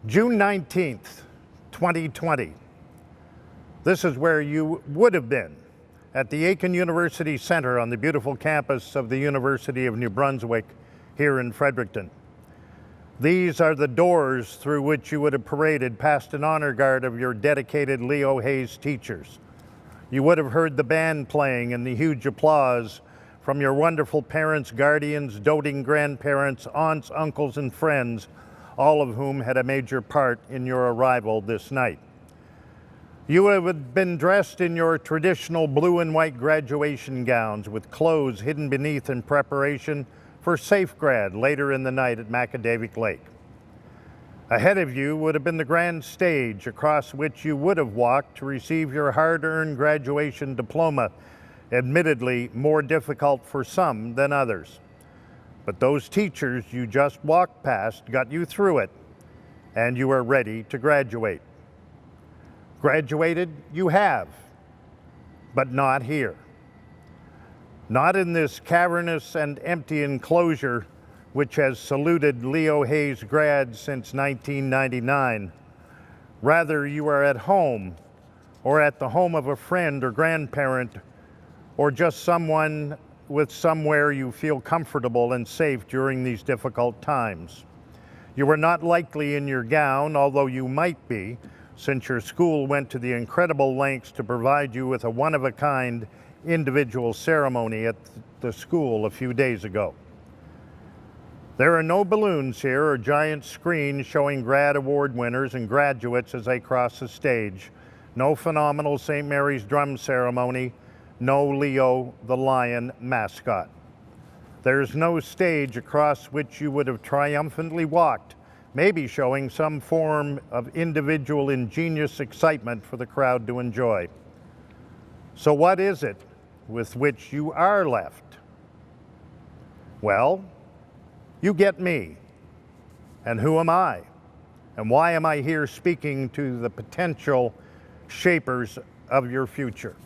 June 19th, 2020. This is where you would have been, at the Aiken University Center on the beautiful campus of the University of New Brunswick here in Fredericton. These are the doors through which you would have paraded past an honor guard of your dedicated Leo Hayes teachers. You would have heard the band playing and the huge applause from your wonderful parents, guardians, doting grandparents, aunts, uncles, and friends, all of whom had a major part in your arrival this night. You would have been dressed in your traditional blue and white graduation gowns with clothes hidden beneath in preparation for Safe Grad later in the night at Macadavic Lake. Ahead of you would have been the grand stage across which you would have walked to receive your hard-earned graduation diploma, admittedly more difficult for some than others. But those teachers you just walked past got you through it, and you are ready to graduate. Graduated you have, but not here. Not in this cavernous and empty enclosure which has saluted Leo Hayes grads since 1999. Rather, you are at home, or at the home of a friend or grandparent, or just someone with somewhere you feel comfortable and safe during these difficult times. You are not likely in your gown, although you might be, since your school went to the incredible lengths to provide you with a one-of-a-kind individual ceremony at the school a few days ago. There are no balloons here or giant screens showing grad award winners and graduates as they cross the stage. No phenomenal St. Mary's drum ceremony. No Leo the Lion mascot. There's no stage across which you would have triumphantly walked, maybe showing some form of individual ingenious excitement for the crowd to enjoy. So what is it with which you are left? Well, you get me. And who am I? And why am I here speaking to the potential shapers of your future?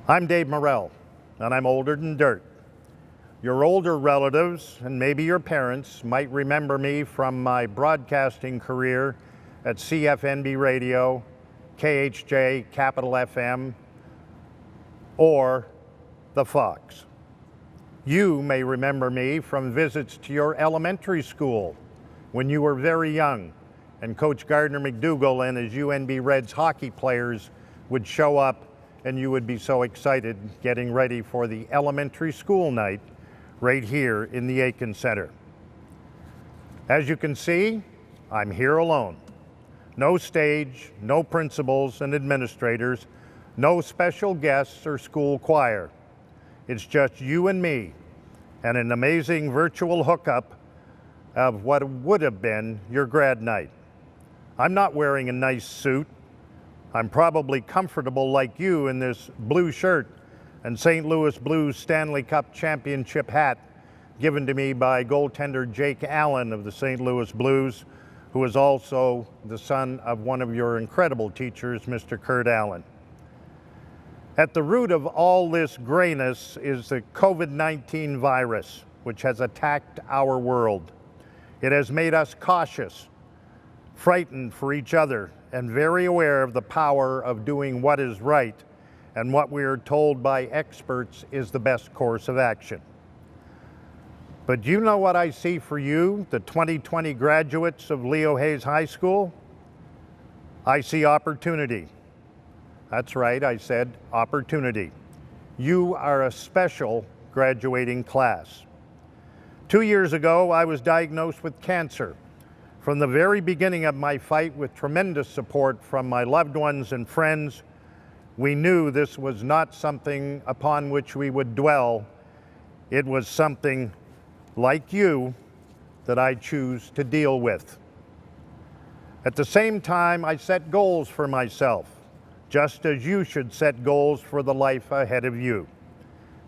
I'm Dave Morell, and I'm older than dirt. Your older relatives, and maybe your parents, might remember me from my broadcasting career at CFNB Radio, KHJ, Capital FM, or the Fox. You may remember me from visits to your elementary school when you were very young, and Coach Gardner McDougall and his UNB Reds hockey players would show up, and you would be so excited getting ready for the elementary school night right here in the Aiken Center. As you can see, I'm here alone. No stage, no principals and administrators, no special guests or school choir. It's just you and me, and an amazing virtual hookup of what would have been your grad night. I'm not wearing a nice suit. I'm probably comfortable like you in this blue shirt and St. Louis Blues Stanley Cup championship hat given to me by goaltender Jake Allen of the St. Louis Blues, who is also the son of one of your incredible teachers, Mr. Kurt Allen. At the root of all this grayness is the COVID-19 virus, which has attacked our world. It has made us cautious, frightened for each other, and very aware of the power of doing what is right and what we are told by experts is the best course of action. But do you know what I see for you, the 2020 graduates of Leo Hayes High School? I see opportunity. That's right, I said opportunity. You are a special graduating class. 2 years ago, I was diagnosed with cancer. From the very beginning of my fight, with tremendous support from my loved ones and friends, we knew this was not something upon which we would dwell. It was something, like you, that I choose to deal with. At the same time, I set goals for myself, just as you should set goals for the life ahead of you.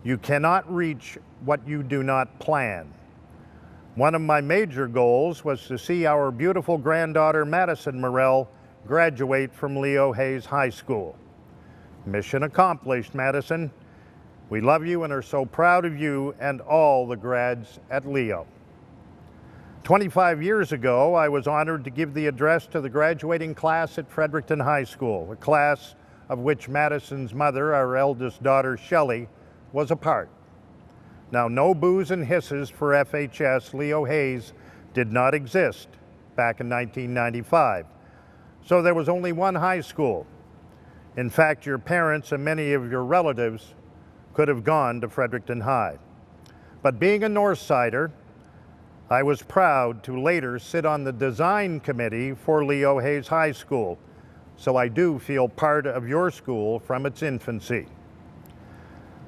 You cannot reach what you do not plan. One of my major goals was to see our beautiful granddaughter, Madison Morell, graduate from Leo Hayes High School. Mission accomplished, Madison. We love you and are so proud of you and all the grads at Leo. 25 years ago, I was honored to give the address to the graduating class at Fredericton High School, a class of which Madison's mother, our eldest daughter, Shelley, was a part. Now, no boos and hisses for FHS Leo Hayes did not exist back in 1995. So there was only one high school. In fact, your parents and many of your relatives could have gone to Fredericton High. But being a Northsider, I was proud to later sit on the design committee for Leo Hayes High School, so I do feel part of your school from its infancy.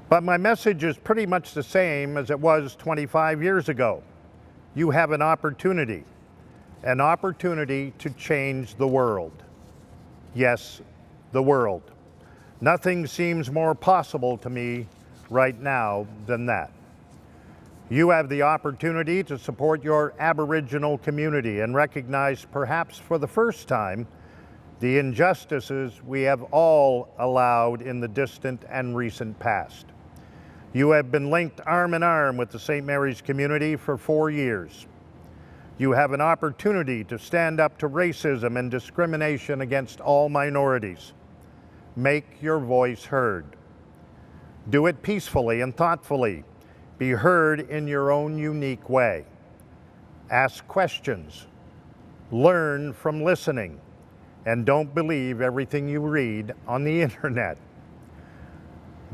But my message is pretty much the same as it was 25 years ago. You have an opportunity to change the world. Yes, the world. Nothing seems more possible to me right now than that. You have the opportunity to support your Aboriginal community and recognize, perhaps for the first time, the injustices we have all allowed in the distant and recent past. You have been linked arm in arm with the St. Mary's community for 4 years. You have an opportunity to stand up to racism and discrimination against all minorities. Make your voice heard. Do it peacefully and thoughtfully. Be heard in your own unique way. Ask questions. Learn from listening. And don't believe everything you read on the internet.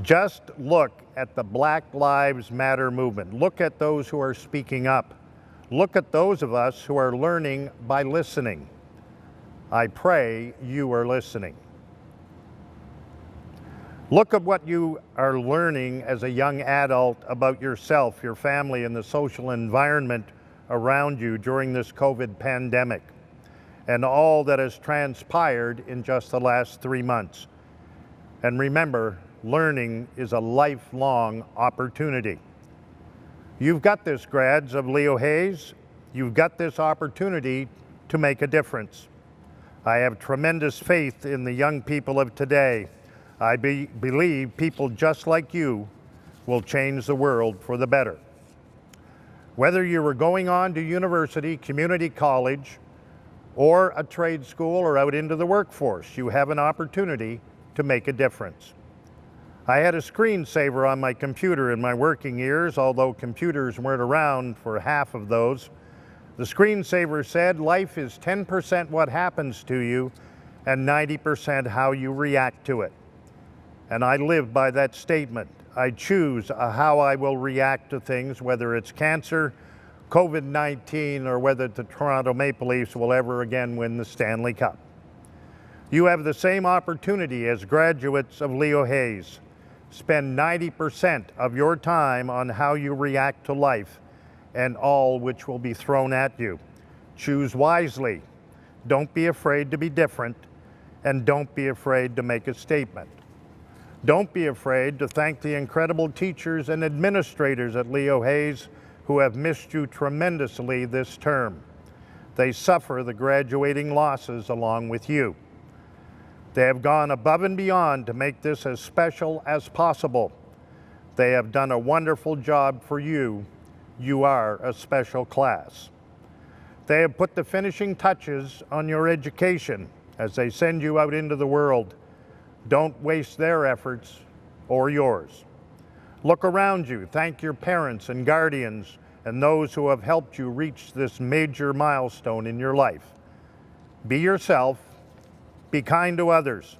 Just look at the Black Lives Matter movement. Look at those who are speaking up. Look at those of us who are learning by listening. I pray you are listening. Look at what you are learning as a young adult about yourself, your family, and the social environment around you during this COVID pandemic, and all that has transpired in just the last 3 months. And remember, learning is a lifelong opportunity. You've got this, grads of Leo Hayes. You've got this opportunity to make a difference. I have tremendous faith in the young people of today. I believe people just like you will change the world for the better. Whether you were going on to university, community college, or a trade school, or out into the workforce, you have an opportunity to make a difference. I had a screensaver on my computer in my working years, although computers weren't around for half of those. The screensaver said, life is 10% what happens to you and 90% how you react to it. And I live by that statement. I choose how I will react to things, whether it's cancer, COVID-19, or whether the Toronto Maple Leafs will ever again win the Stanley Cup. You have the same opportunity as graduates of Leo Hayes. Spend 90% of your time on how you react to life and all which will be thrown at you. Choose wisely. Don't be afraid to be different, and don't be afraid to make a statement. Don't be afraid to thank the incredible teachers and administrators at Leo Hayes who have missed you tremendously this term. They suffer the graduating losses along with you. They have gone above and beyond to make this as special as possible. They have done a wonderful job for you. You are a special class. They have put the finishing touches on your education as they send you out into the world. Don't waste their efforts or yours. Look around you. Thank your parents and guardians and those who have helped you reach this major milestone in your life. Be yourself. Be kind to others.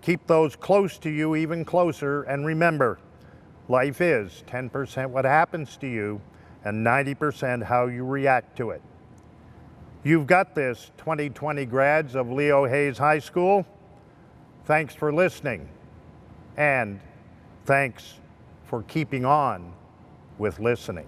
Keep those close to you even closer. And remember, life is 10% what happens to you and 90% how you react to it. You've got this, 2020 grads of Leo Hayes High School. Thanks for listening, and thanks for keeping on with listening.